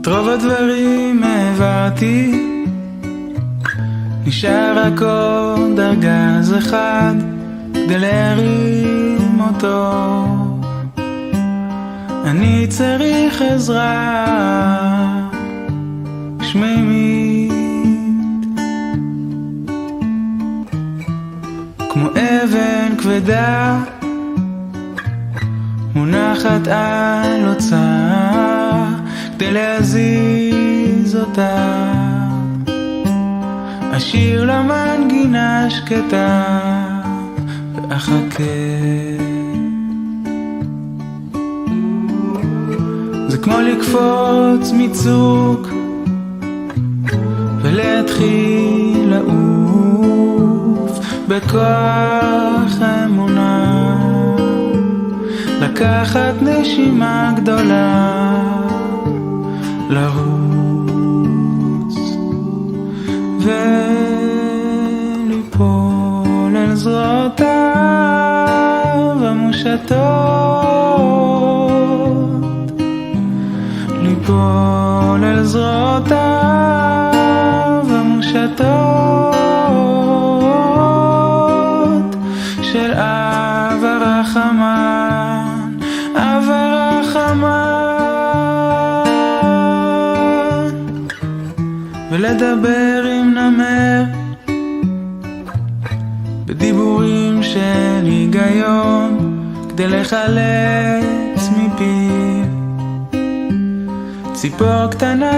רוב הדברים העברתי, נשאר רק עוד ארגז אחד כדי להרים אותו. אני צריך עזרה שמימית, כמו אבן כבדה מונחת על אוצר כדי להזיז אותה. אשיר למנגינה שקטה ואחכה. זה כמו לקפוץ מצוק ולהתחיל לעוף בכוח האמונה, לקחת נשימה גדולה, לרוץ וליפול אל זרועותיו המושטות, ליפול אל זרועותיו המושטות של אב הרחמן, אב הרחמן. ולדבר עם נמר בדיבורים של היגיון כדי לחלץ מפיו ציפור קטנה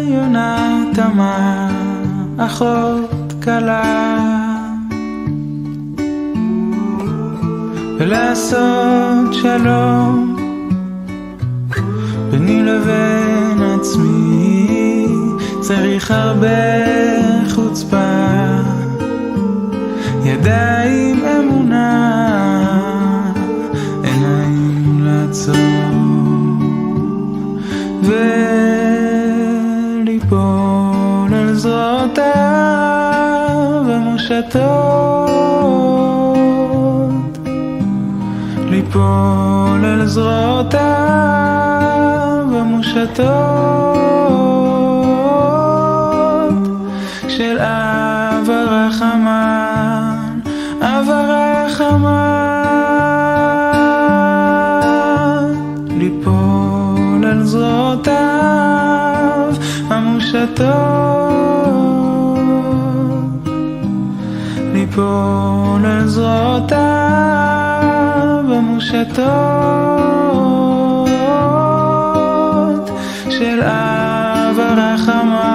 יונה תמה, אחות קלה, ולעשות שלום ביני לבין עצמי צריך הרבה חוצפה, ידיים אמונה, עיניים לעצור וליפול אל זרועותיו המושטות, ליפול אל זרועותיו המושטות של אב הרחמן, אב הרחמן. ליפול אל זרועותיו המושטות, ליפול אל זרועותיו המושטות של אב הרחמן.